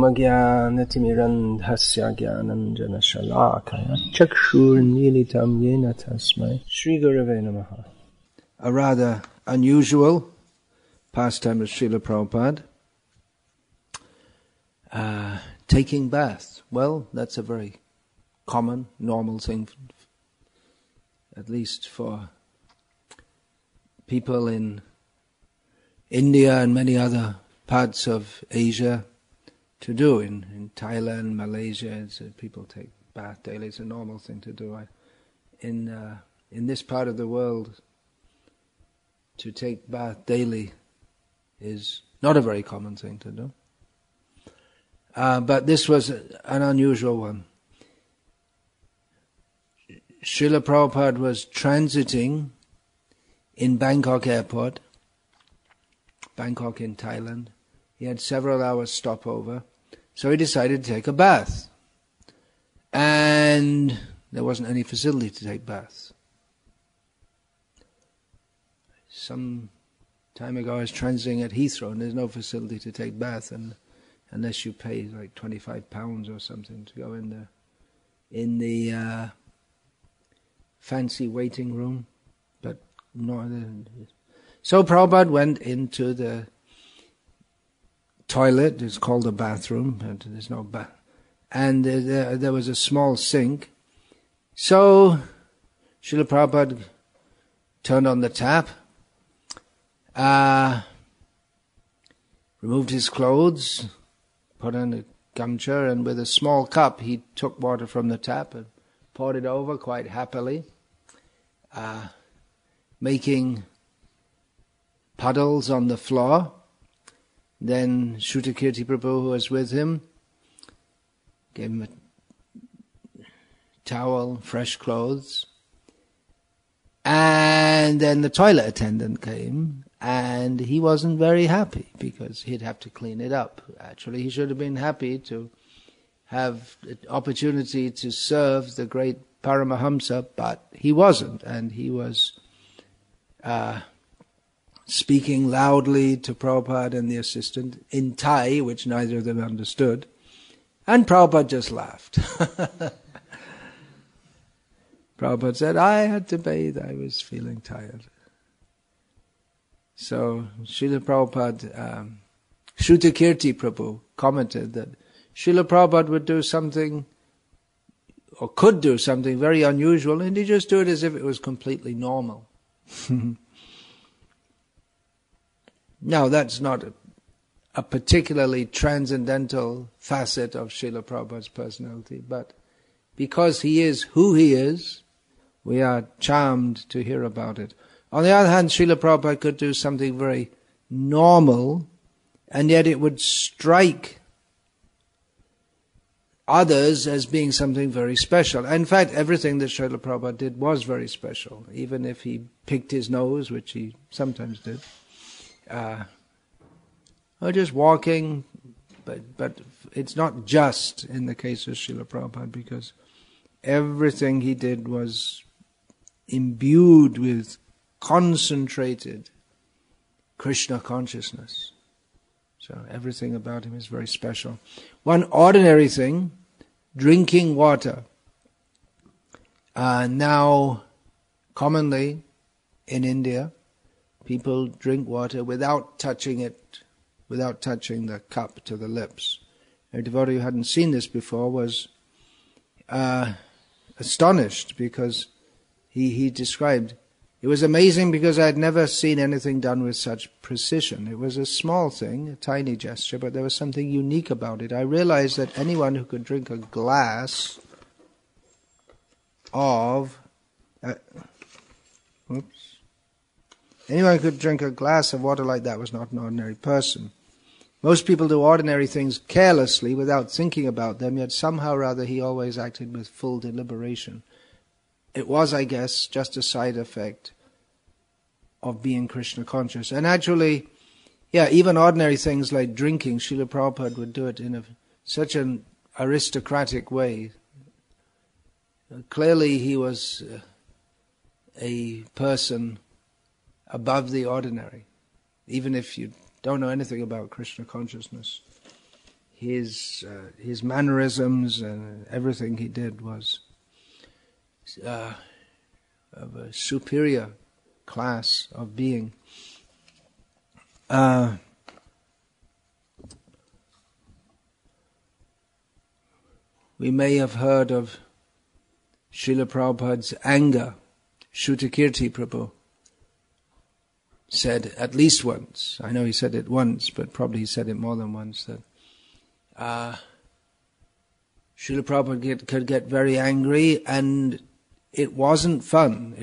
Omagyanatimirandhasya Gyananjana Shalakaya Chakshur Nilitam Yena Tasmai Shri Gurave Namaha. A rather unusual pastime of Srila Prabhupada. Taking bath. Well, that's a very common, normal thing, at least for people in India and many other parts of Asia to do. In Thailand, Malaysia, people take bath daily. It's a normal thing to do. In this part of the world, to take bath daily is not a very common thing to do. But this was an unusual one. Srila Prabhupada was transiting in Bangkok airport, Bangkok in Thailand. He had several hours stopover, so he decided to take a bath. And there wasn't any facility to take baths. Some time ago I was transiting at Heathrow, and there's no facility to take bath, and unless you pay like £25 or something to go in there. In the fancy waiting room, but no. So Prabhupada went into the toilet. It's called a bathroom, but there's no bath. And there was a small sink. So Srila Prabhupada turned on the tap, removed his clothes, put on a gamcha, and with a small cup he took water from the tap and poured it over quite happily, making puddles on the floor. Then Shrutakirti Prabhu, who was with him, gave him a towel, fresh clothes. And then the toilet attendant came, and he wasn't very happy because he'd have to clean it up. Actually, he should have been happy to have the opportunity to serve the great Paramahamsa, but he wasn't, and he was speaking loudly to Prabhupada and the assistant in Thai, which neither of them understood, and Prabhupada just laughed. Prabhupada said, I had to bathe, I was feeling tired. So Srila Prabhupada, Shrutakirti Prabhu commented that Srila Prabhupada would do something, or could do something very unusual, and he just do it as if it was completely normal. Now, that's not a particularly transcendental facet of Srila Prabhupada's personality, but because he is who he is, we are charmed to hear about it. On the other hand, Srila Prabhupada could do something very normal, and yet it would strike others as being something very special. In fact, everything that Srila Prabhupada did was very special, even if he picked his nose, which he sometimes did. Or just walking, but it's not just in the case of Srila Prabhupada, because everything he did was imbued with concentrated Krishna consciousness. So everything about him is very special. One ordinary thing, drinking water. Now, commonly in India, people drink water without touching it, without touching the cup to the lips. A devotee who hadn't seen this before was astonished, because he described, it was amazing because I had never seen anything done with such precision. It was a small thing, a tiny gesture, but there was something unique about it. I realized that anyone who could drink a glass of anyone who could drink a glass of water like that was not an ordinary person. Most people do ordinary things carelessly without thinking about them, yet somehow or other he always acted with full deliberation. It was, I guess, just a side effect of being Krishna conscious. And actually, even ordinary things like drinking, Srila Prabhupada would do it in such an aristocratic way. Clearly he was a person above the ordinary. Even if you don't know anything about Krishna consciousness, his mannerisms and everything he did was of a superior class of being. We may have heard of Srila Prabhupada's anger. Shrutakirti Prabhu said at least once, I know he said it once, but probably he said it more than once, that Srila Prabhupada could get very angry, and it wasn't fun.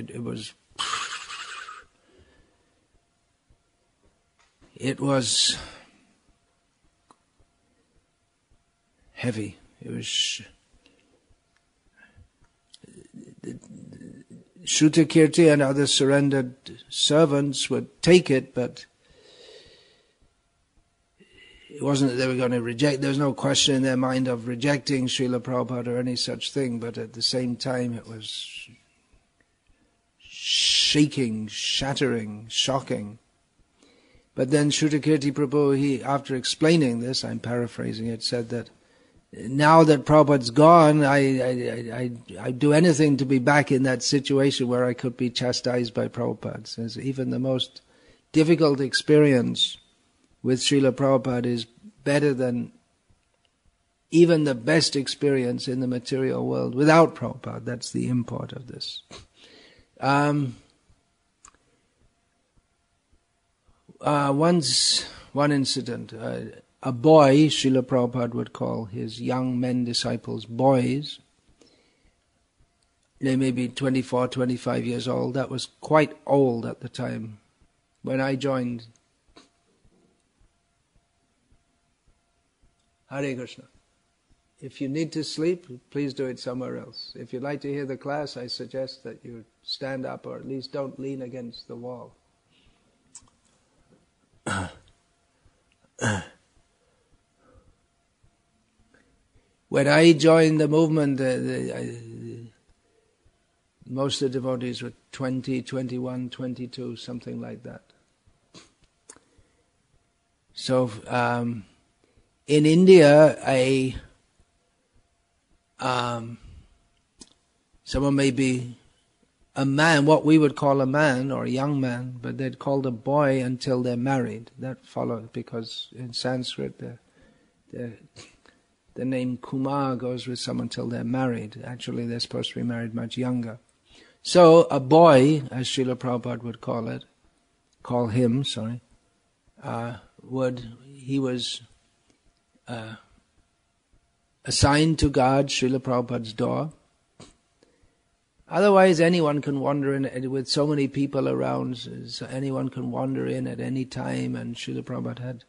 It was heavy. It was Shrutakirti and other surrendered servants would take it, but it wasn't that they were going to reject. There was no question in their mind of rejecting Srila Prabhupada or any such thing, but at the same time it was shaking, shattering, shocking. But then Shrutakirti Prabhu, after explaining this, I'm paraphrasing it, said that now that Prabhupada's gone, I'd do anything to be back in that situation where I could be chastised by Prabhupada. Says even the most difficult experience with Srila Prabhupada is better than even the best experience in the material world without Prabhupada. That's the import of this. One incident. A boy, Srila Prabhupada would call his young men disciples boys. They may be 24, 25 years old. That was quite old at the time. When I joined, Hare Krishna. If you need to sleep, please do it somewhere else. If you'd like to hear the class, I suggest that you stand up or at least don't lean against the wall. When I joined the movement, most of the devotees were 20, 21, 22, something like that. So, in India, someone may be a man, what we would call a man or a young man, but they'd call a boy until they're married. That follows because in Sanskrit the name Kumar goes with someone till they're married. Actually, they're supposed to be married much younger. So a boy, as Srila Prabhupada would call him, he was assigned to guard Srila Prabhupada's door. Otherwise, anyone can wander in, with so many people around, anyone can wander in at any time, and Srila Prabhupada had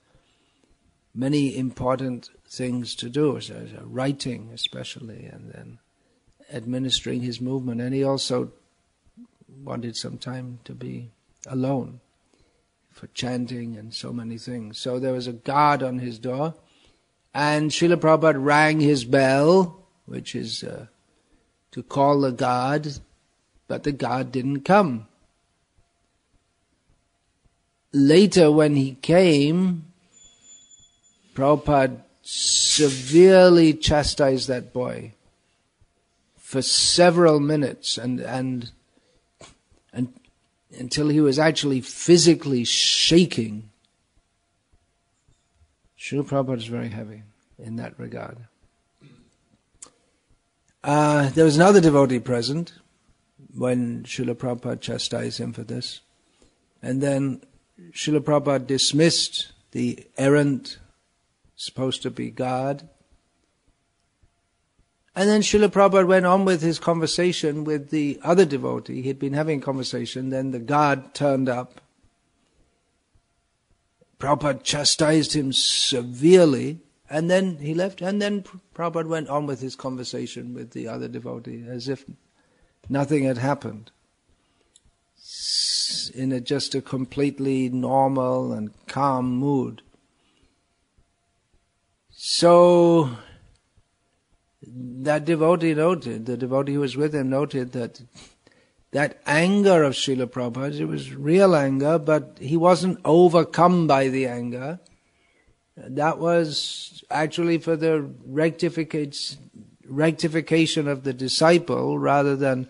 many important things to do, writing especially, and then administering his movement. And he also wanted some time to be alone for chanting and so many things. So there was a guard on his door, and Srila Prabhupada rang his bell, which is to call the guard, but the guard didn't come. Later when he came, Prabhupada severely chastised that boy for several minutes and until he was actually physically shaking. Srila Prabhupada is very heavy in that regard. There was another devotee present when Srila Prabhupada chastised him for this. And then Srila Prabhupada dismissed the errant, supposed to be God. And then Srila Prabhupada went on with his conversation with the other devotee. He'd been having a conversation, then the God turned up. Prabhupada chastised him severely, and then he left, and then Prabhupada went on with his conversation with the other devotee, as if nothing had happened. In just a completely normal and calm mood. So, that devotee noted, the devotee who was with him noted that anger of Srila Prabhupada, it was real anger, but he wasn't overcome by the anger. That was actually for the rectification of the disciple, rather than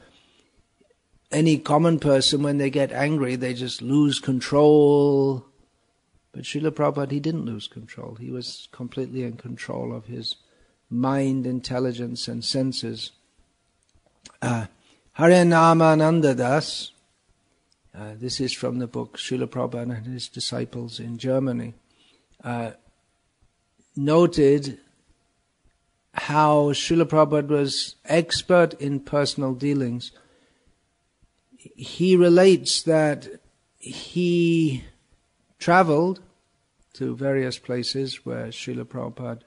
any common person. When they get angry, they just lose control. But Srila Prabhupada, he didn't lose control. He was completely in control of his mind, intelligence and senses. Harinama Das, this is from the book Srila Prabhupada and His Disciples in Germany, noted how Srila Prabhupada was expert in personal dealings. He relates that he traveled to various places where Srila Prabhupada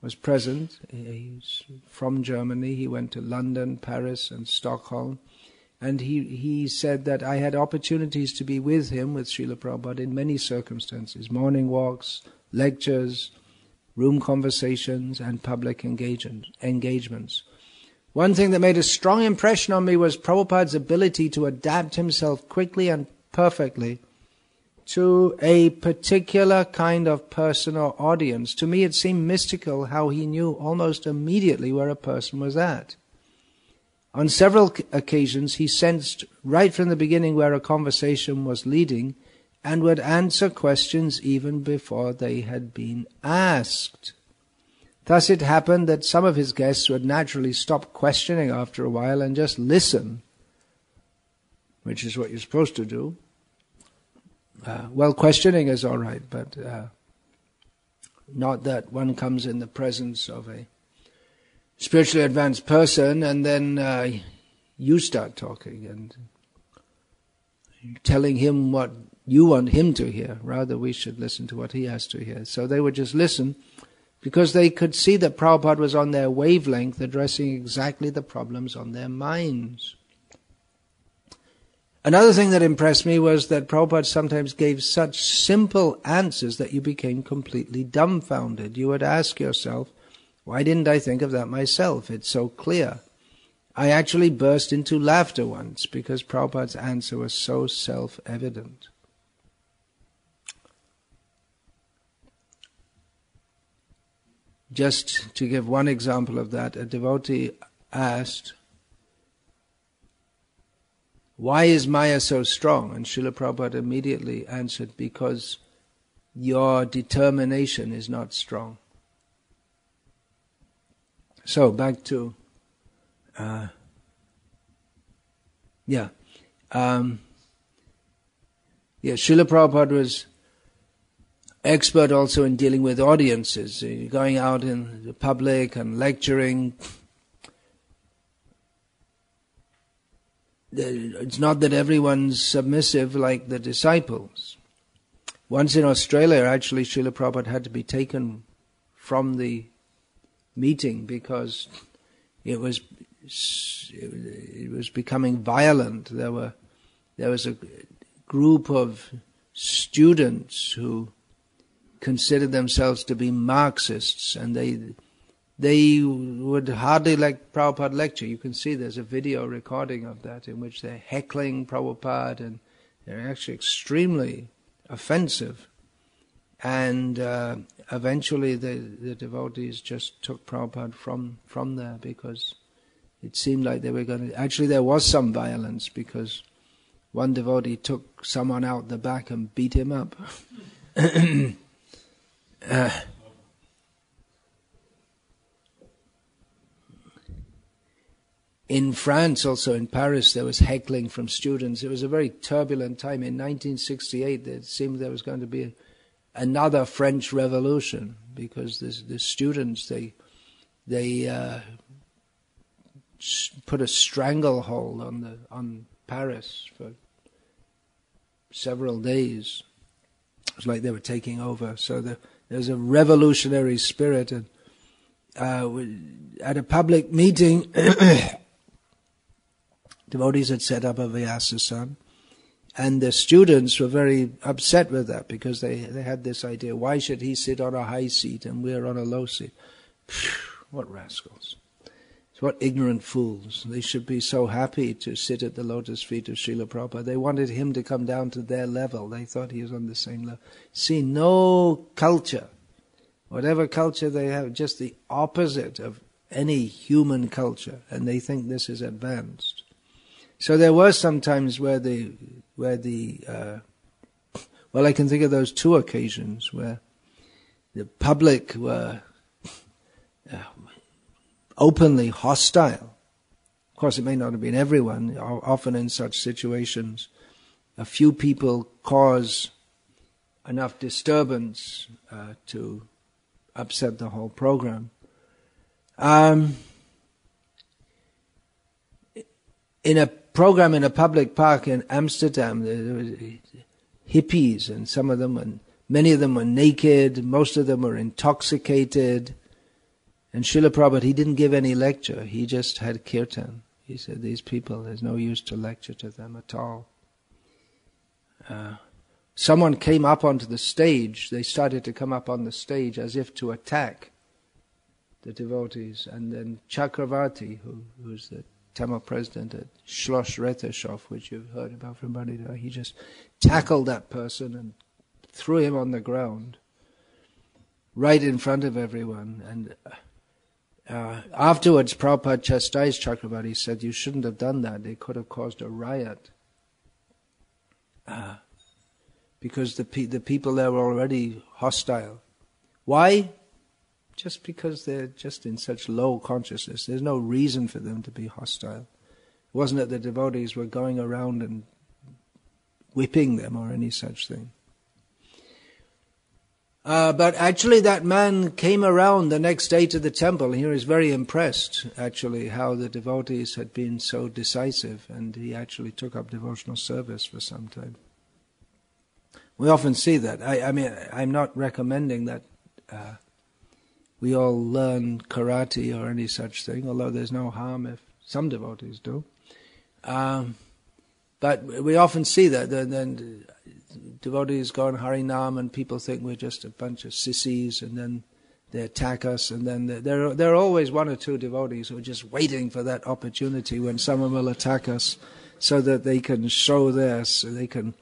was present. He's from Germany. He went to London, Paris and Stockholm. And he said that I had opportunities to be with him, with Srila Prabhupada, in many circumstances. Morning walks, lectures, room conversations and public engagements. One thing that made a strong impression on me was Prabhupada's ability to adapt himself quickly and perfectly to a particular kind of person or audience. To me it seemed mystical how he knew almost immediately where a person was at. On several occasions he sensed right from the beginning where a conversation was leading and would answer questions even before they had been asked. Thus it happened that some of his guests would naturally stop questioning after a while and just listen, which is what you're supposed to do. Well, questioning is all right, but not that one comes in the presence of a spiritually advanced person and then you start talking and telling him what you want him to hear. Rather, we should listen to what he has to hear. So they would just listen because they could see that Prabhupada was on their wavelength, addressing exactly the problems on their minds. Another thing that impressed me was that Prabhupada sometimes gave such simple answers that you became completely dumbfounded. You would ask yourself, why didn't I think of that myself? It's so clear. I actually burst into laughter once because Prabhupada's answer was so self-evident. Just to give one example of that, a devotee asked, why is Maya so strong? And Srila Prabhupada immediately answered, because your determination is not strong. So back to, Srila Prabhupada was expert also in dealing with audiences, going out in the public and lecturing. It's not that everyone's submissive like the disciples. Once in Australia, actually, Srila Prabhupada had to be taken from the meeting because it was becoming violent. There was a group of students who considered themselves to be Marxists, and they would hardly let Prabhupada lecture. You can see there's a video recording of that in which they're heckling Prabhupada, and they're actually extremely offensive. And eventually the devotees just took Prabhupada from there because it seemed like they were going to... Actually, there was some violence because one devotee took someone out the back and beat him up. In France, also in Paris, there was heckling from students. It was a very turbulent time. In 1968, it seemed there was going to be another French Revolution because the students, they put a stranglehold on Paris for several days. It was like they were taking over. So there's a revolutionary spirit. And at a public meeting, devotees had set up a Vyasa-san, and the students were very upset with that because they had this idea, why should he sit on a high seat and we're on a low seat? What rascals. What ignorant fools. They should be so happy to sit at the lotus feet of Srila Prabhupada. They wanted him to come down to their level. They thought he was on the same level. See, no culture whatever culture they have, just the opposite of any human culture, and they think this is advanced. So there were some times where I can think of those two occasions where the public were openly hostile. Of course, it may not have been everyone. Often in such situations, a few people cause enough disturbance to upset the whole program. In a program in a public park in Amsterdam, there were hippies, and some of them, and many of them were naked, most of them were intoxicated. And Srila Prabhupada, he didn't give any lecture, he just had kirtan. He said, these people, there's no use to lecture to them at all. Someone came up onto the stage, they started to come up on the stage as if to attack the devotees. And then Chakravarti, who's the Tamil president at Schloss Rettershov, which you've heard about from Bhakti, he just tackled that person and threw him on the ground right in front of everyone. And afterwards, Prabhupada chastised Chakravarti. He said, you shouldn't have done that. They could have caused a riot. Because the people there were already hostile. Why? Just because they're just in such low consciousness. There's no reason for them to be hostile. It wasn't that the devotees were going around and whipping them or any such thing. But actually that man came around the next day to the temple. He was very impressed, actually, how the devotees had been so decisive, and he actually took up devotional service for some time. We often see that. I mean, I'm not recommending that we all learn karate or any such thing, although there's no harm if some devotees do. But we often see that. Then devotees go on Harinam and people think we're just a bunch of sissies, and then they attack us, and then there are always one or two devotees who are just waiting for that opportunity when someone will attack us so that they can show they can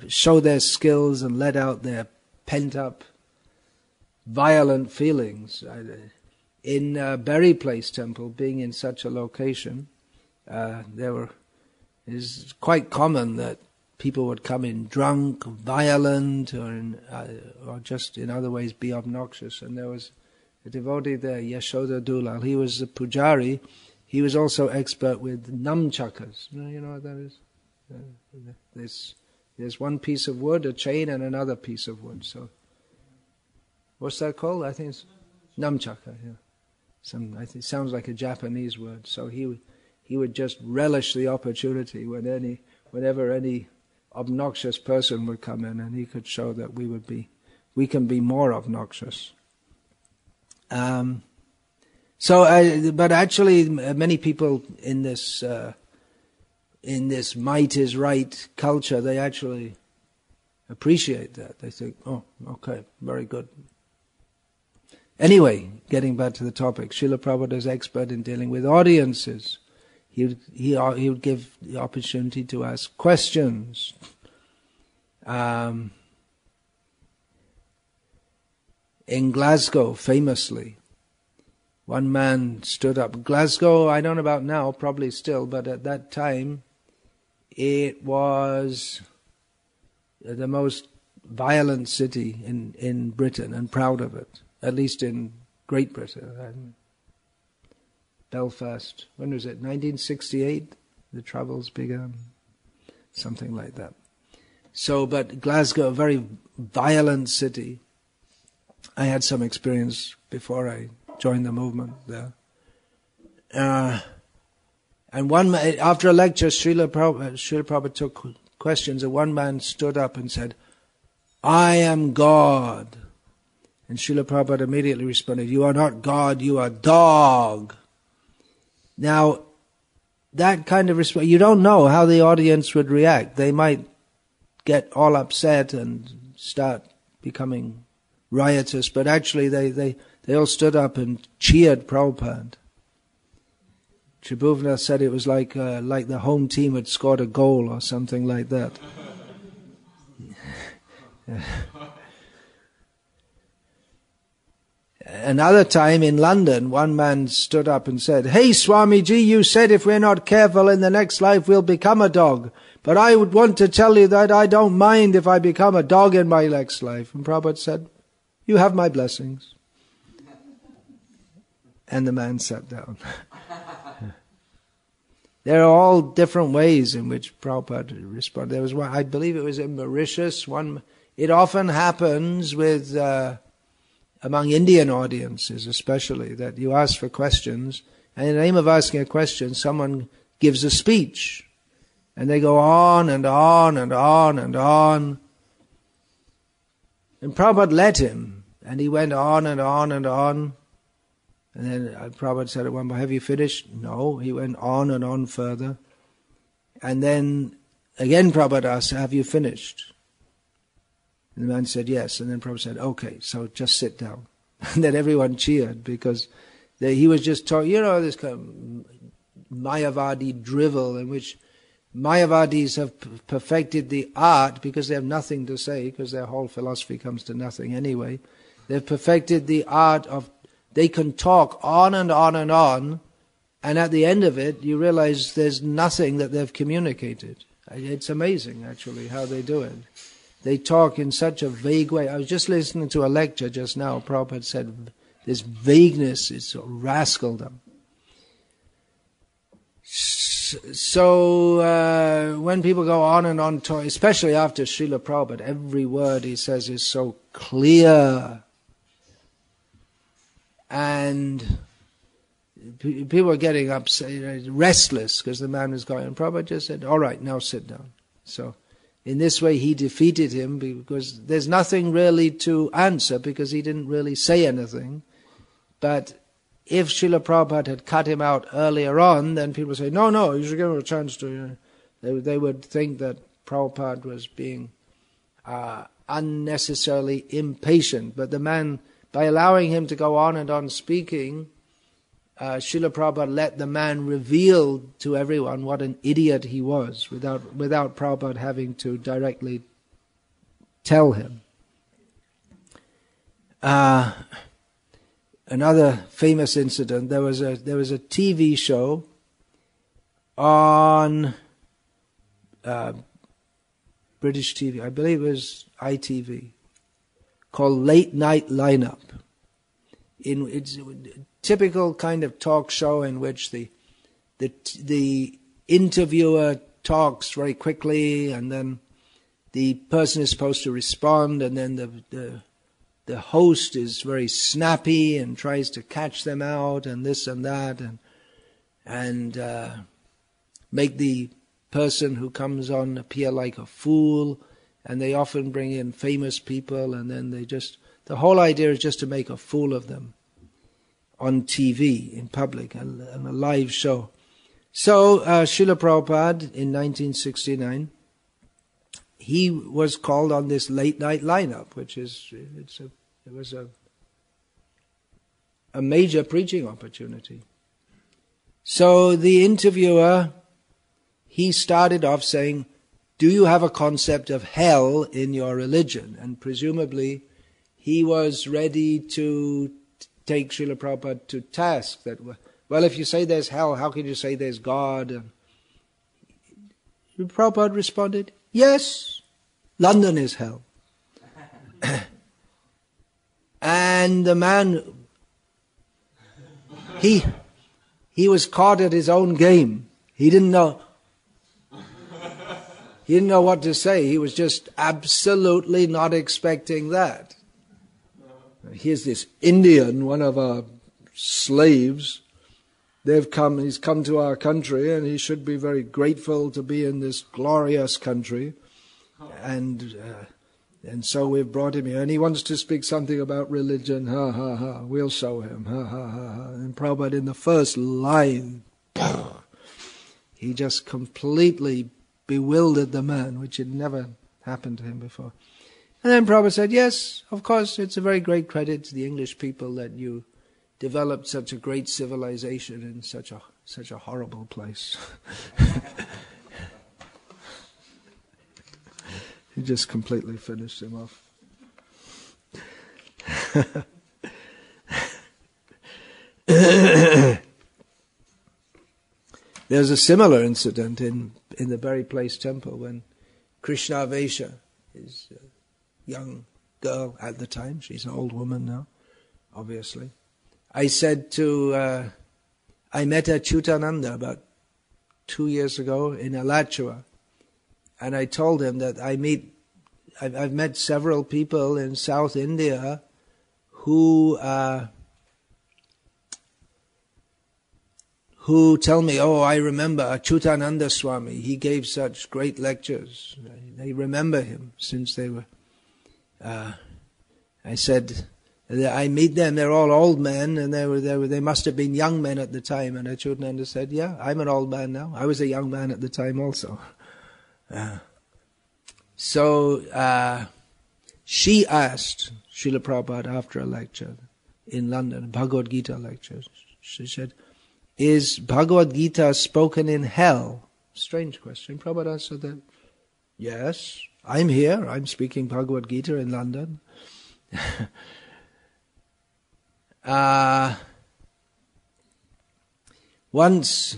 show their skills and let out their pent-up violent feelings. In Berry Place Temple, being in such a location, it's quite common that people would come in drunk, violent, or just in other ways be obnoxious. And there was a devotee there, Yashoda Dulal. He was a pujari. He was also expert with nunchakas. You know what that is? There's one piece of wood, a chain, and another piece of wood. So, what's that called? I think it's nunchaka. Yeah, I think it sounds like a Japanese word. So he would just relish the opportunity whenever any obnoxious person would come in, and he could show that we can be more obnoxious. But actually, many people in this might is right culture, they actually appreciate that. They think, oh, okay, very good. Anyway, getting back to the topic, Srila Prabhupada is expert in dealing with audiences. He would give the opportunity to ask questions. In Glasgow, famously, one man stood up. Glasgow, I don't know about now, probably still, but at that time, it was the most violent city in Britain, and proud of it, at least in Great Britain. Belfast, when was it? 1968? The Troubles began? Something like that. So, but Glasgow, a very violent city. I had some experience before I joined the movement there. And after a lecture, Srila Prabhupada took questions, and one man stood up and said, I am God. And Srila Prabhupada immediately responded, you are not God, you are dog. Now, that kind of response, you don't know how the audience would react. They might get all upset and start becoming riotous, but actually they all stood up and cheered Prabhupada. Tribhuvana said it was like the home team had scored a goal or something like that. Another time in London, one man stood up and said, "Hey Swamiji, you said if we're not careful in the next life we'll become a dog. But I would want to tell you that I don't mind if I become a dog in my next life." And Prabhupada said, "You have my blessings." And the man sat down. There are all different ways in which Prabhupada responded. There was one, I believe it was in Mauritius. It often happens with among Indian audiences especially, that you ask for questions, and in the name of asking a question, someone gives a speech. And they go on and on and on and on. And Prabhupada let him, and he went on and on and on. And then Prabhupada said at one point, "Have you finished?" No. He went on and on further. And then again Prabhupada asked, "Have you finished?" And the man said, "Yes." And then Prabhupada said, "Okay, so just sit down." And then everyone cheered because he was just talking, this kind of Mayavadi drivel in which Mayavadis have perfected the art, because they have nothing to say, because their whole philosophy comes to nothing anyway. They've perfected the art of, they can talk on and on and on, and at the end of it, you realize there's nothing that they've communicated. It's amazing, actually, how they do it. They talk in such a vague way. I was just listening to a lecture just now. Prabhupada said, this vagueness is rascaldom. So when people go on and on, especially after Srila Prabhupada, every word he says is so clear. And people are getting upset, restless, because the man was going. And Prabhupada just said, "All right, now sit down." So in this way he defeated him, because there's nothing really to answer, because he didn't really say anything. But if Srila Prabhupada had cut him out earlier on, then people would say, no, you should give him a chance to... They would think that Prabhupada was being unnecessarily impatient. But the man, by allowing him to go on and on speaking, Srila Prabhupada let the man reveal to everyone what an idiot he was, without Prabhupada having to directly tell him. Another famous incident, there was a TV show on British TV, I believe it was ITV, called Late Night Lineup. It's a typical kind of talk show in which the interviewer talks very quickly, and then the person is supposed to respond, and then the host is very snappy and tries to catch them out and this and that, and make the person who comes on appear like a fool. And they often bring in famous people, and then the whole idea is just to make a fool of them on TV in public, and a live show. So Srila Prabhupada in 1969, he was called on this late night lineup, which it was a major preaching opportunity. So the interviewer, he started off saying, "Do you have a concept of hell in your religion?" And presumably he was ready to take Srila Prabhupada to task, that, well, if you say there's hell, how can you say there's God? And Prabhupada responded, "Yes, London is hell." And the man, he was caught at his own game. He didn't know what to say. He was just absolutely not expecting that. Here's this Indian, one of our slaves. He's come to our country, and he should be very grateful to be in this glorious country. And so we've brought him here, and he wants to speak something about religion. Ha ha ha! We'll show him. Ha ha ha ha! And Prabhupada, in the first line, he just completely bewildered the man, which had never happened to him before. And then Prabhupada said, "Yes, of course, it's a very great credit to the English people that you developed such a great civilization in such a horrible place." He just completely finished him off. There's a similar incident in the Berry Place temple when Krishna Vesha, his young girl at the time, she's an old woman now, obviously. I said to, I met Achyutananda about 2 years ago in Alachua, and I told him that I've met several people in South India who tell me, oh, I remember Achyutananda Swami, he gave such great lectures. They remember him since they were... I said, I meet them, they're all old men, and they must have been young men at the time. And Achyutananda said, yeah, I'm an old man now. I was a young man at the time also. So she asked Srila Prabhupada after a lecture in London, a Bhagavad Gita lecture. She said, is Bhagavad Gita spoken in hell? Strange question. Prabhupada answered that, yes, I'm here, I'm speaking Bhagavad Gita in London. Once,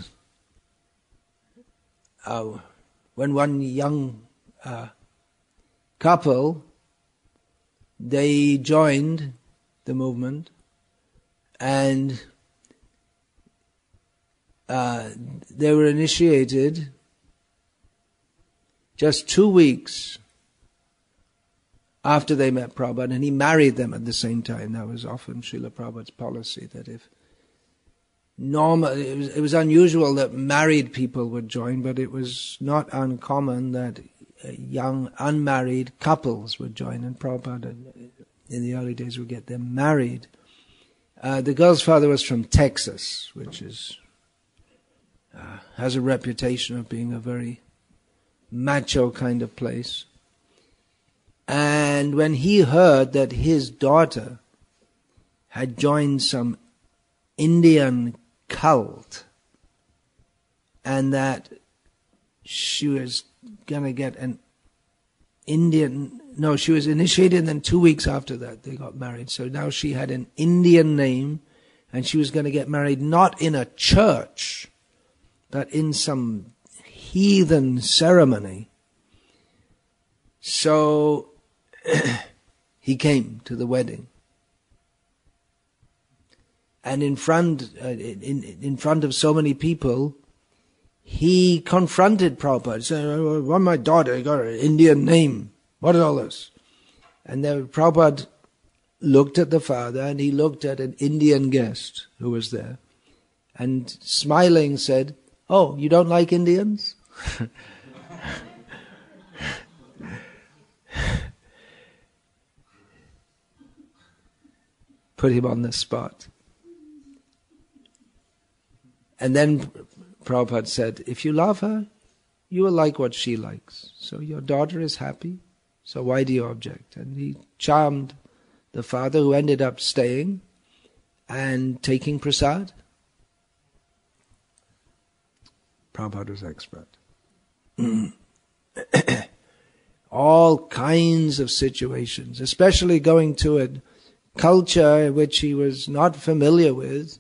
when one young couple, they joined the movement, and they were initiated just 2 weeks after they met Prabhupada, and he married them at the same time. That was often Srila Prabhupada's policy, that if it was unusual that married people would join, but it was not uncommon that young unmarried couples would join, and Prabhupada in the early days would get them married. The girl's father was from Texas, which has a reputation of being a very macho kind of place. And when he heard that his daughter had joined some Indian cult, and that she was going to get she was initiated, and then 2 weeks after that they got married. So now she had an Indian name, and she was going to get married not in a church, but in some heathen ceremony. So he came to the wedding, and in front of so many people, he confronted Prabhupada, saying, "Well, my daughter got an Indian name. What is all this?" And then Prabhupada looked at the father, and he looked at an Indian guest who was there, and smiling said, "Oh, you don't like Indians?" Put him on the spot. And then Prabhupada said, if you love her, you will like what she likes. So your daughter is happy, so why do you object? And he charmed the father, who ended up staying and taking prasad. Prabhupada was expert. All kinds of situations, especially going to a culture which he was not familiar with,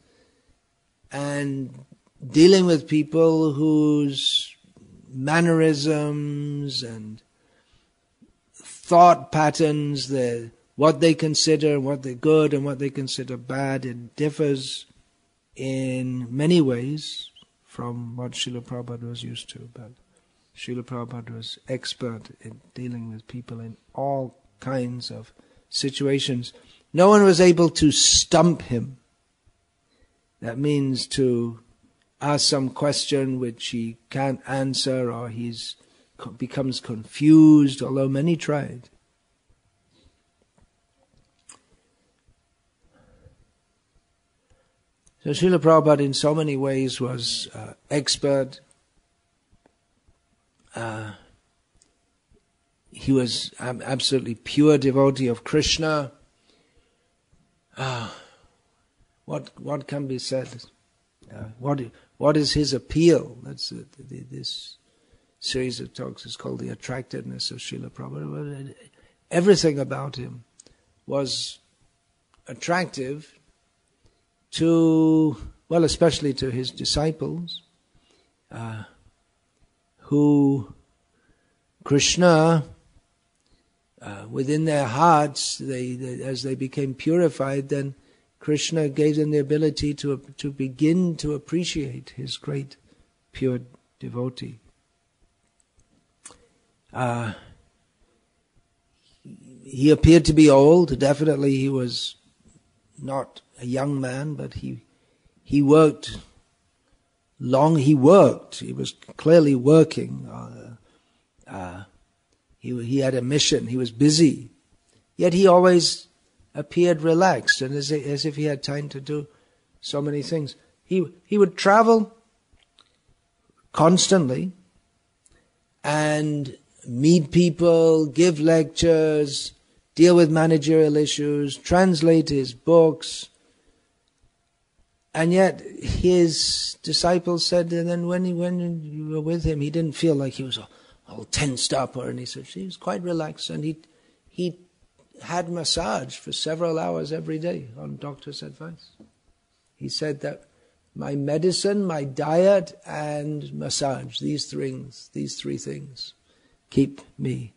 and dealing with people whose mannerisms and thought patterns, what they consider what they good and what they consider bad, it differs in many ways from what Srila Prabhupada was used to. But Srila Prabhupada was expert in dealing with people in all kinds of situations. No one was able to stump him. That means to ask some question which he can't answer, or he becomes confused, although many tried. So Srila Prabhupada in so many ways was expert. He was absolutely pure devotee of Krishna. What can be said? What is his appeal? That's this series of talks is called the Attractiveness of Srila Prabhupada. Everything about him was attractive, especially to his disciples, who Krishna, within their hearts, as they became purified, then Krishna gave them the ability to begin to appreciate his great pure devotee. He appeared to be old. Definitely he was not a young man, but he worked long. He was clearly working. He had a mission. He was busy. Yet he always appeared relaxed and as if he had time to do so many things. He would travel constantly and meet people, give lectures, deal with managerial issues, translate his books. And yet his disciples said, and then when you were with him, he didn't feel like he was all tensed up or anything. He was quite relaxed, and he had massage for several hours every day on doctor's advice. He said that my medicine, my diet, and massage, these three things, keep my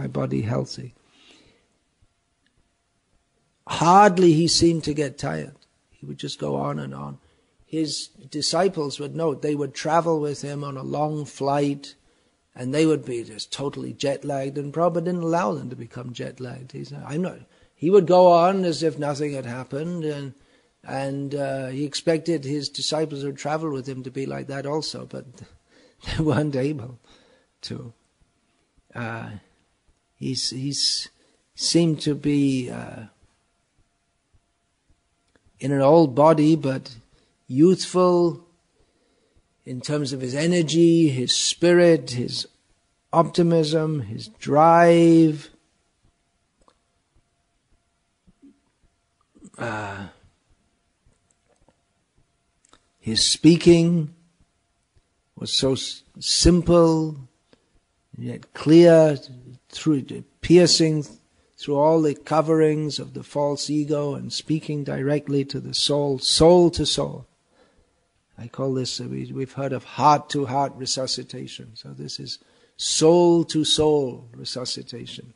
body healthy. Hardly he seemed to get tired. He would just go on and on. His disciples would note, they would travel with him on a long flight, and they would be just totally jet-lagged, and Prabhupada didn't allow them to become jet-lagged. He said, He would go on as if nothing had happened, and he expected his disciples who would travel with him to be like that also, but they weren't able to. He seemed to be in an old body, but youthful in terms of his energy, his spirit, his optimism, his drive. His speaking was so simple, yet clear, piercing through all the coverings of the false ego and speaking directly to the soul, soul to soul. I call this, we've heard of heart-to-heart resuscitation. So this is soul-to-soul resuscitation.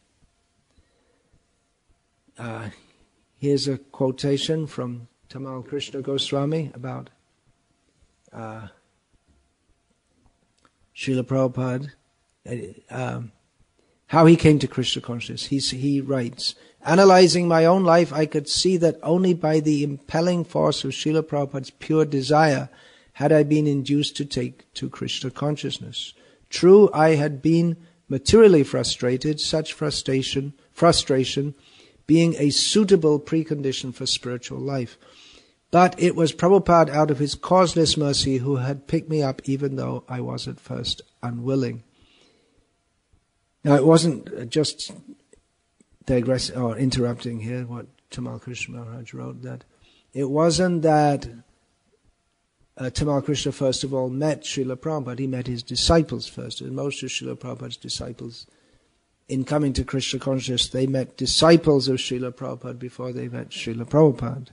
Here's a quotation from Tamal Krishna Goswami about Srila Prabhupada, how he came to Krishna consciousness. He writes, analyzing my own life, I could see that only by the impelling force of Srila Prabhupada's pure desire had I been induced to take to Krishna consciousness. True, I had been materially frustrated, such frustration being a suitable precondition for spiritual life. But it was Prabhupada out of his causeless mercy who had picked me up even though I was at first unwilling. Now it wasn't just digressing or interrupting here what Tamal Krishna Maharaj wrote, that it wasn't that Tamal Krishna first of all met Srila Prabhupada, he met his disciples first. And most of Srila Prabhupada's disciples, in coming to Krishna consciousness, they met disciples of Srila Prabhupada before they met Srila Prabhupada.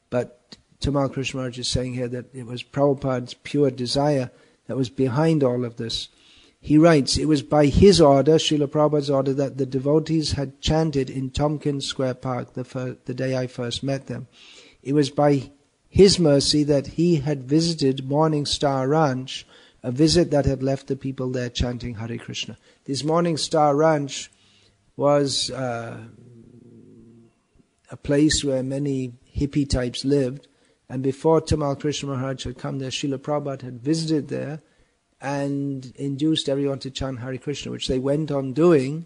But Tamal Krishna Maharaj is saying here that it was Prabhupada's pure desire that was behind all of this. He writes, it was by his order, Srila Prabhupada's order, that the devotees had chanted in Tompkins Square Park the day I first met them. It was by his mercy that he had visited Morning Star Ranch, a visit that had left the people there chanting Hare Krishna. This Morning Star Ranch was a place where many hippie types lived, and before Tamal Krishna Maharaj had come there, Srila Prabhupada had visited there and induced everyone to chant Hare Krishna, which they went on doing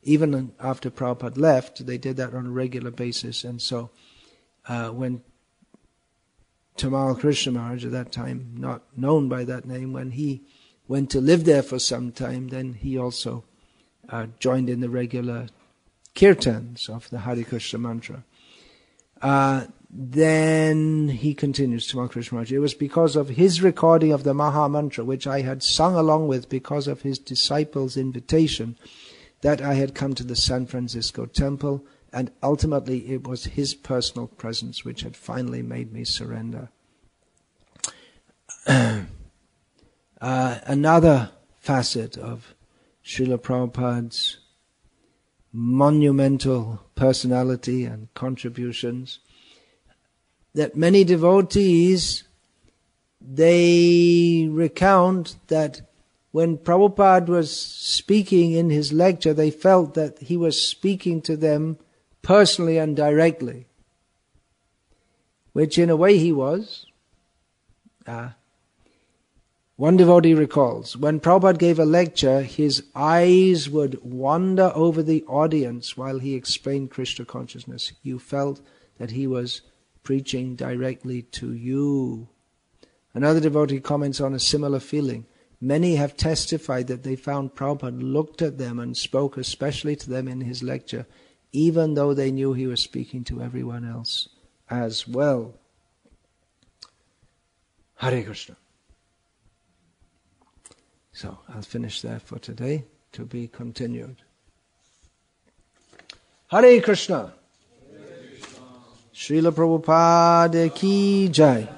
even after Prabhupada left. They did that on a regular basis, and so when Tamal Krishna Maharaj, at that time not known by that name, when he went to live there for some time, then he also joined in the regular kirtans of the Hare Krishna mantra. Then he continues, Tamal Krishna Maharaj, it was because of his recording of the Maha Mantra, which I had sung along with because of his disciples' invitation, that I had come to the San Francisco temple And ultimately it was his personal presence which had finally made me surrender. Another facet of Srila Prabhupada's monumental personality and contributions, that many devotees, they recount that when Prabhupada was speaking in his lecture, they felt that he was speaking to them personally and directly, which in a way he was. One devotee recalls, when Prabhupada gave a lecture, his eyes would wander over the audience while he explained Krishna consciousness. You felt that he was preaching directly to you. Another devotee comments on a similar feeling. Many have testified that they found Prabhupada looked at them and spoke especially to them in his lecture, even though they knew he was speaking to everyone else as well. Hare Krishna. So, I'll finish there for today, to be continued. Hare Krishna. Srila Prabhupada ki jai.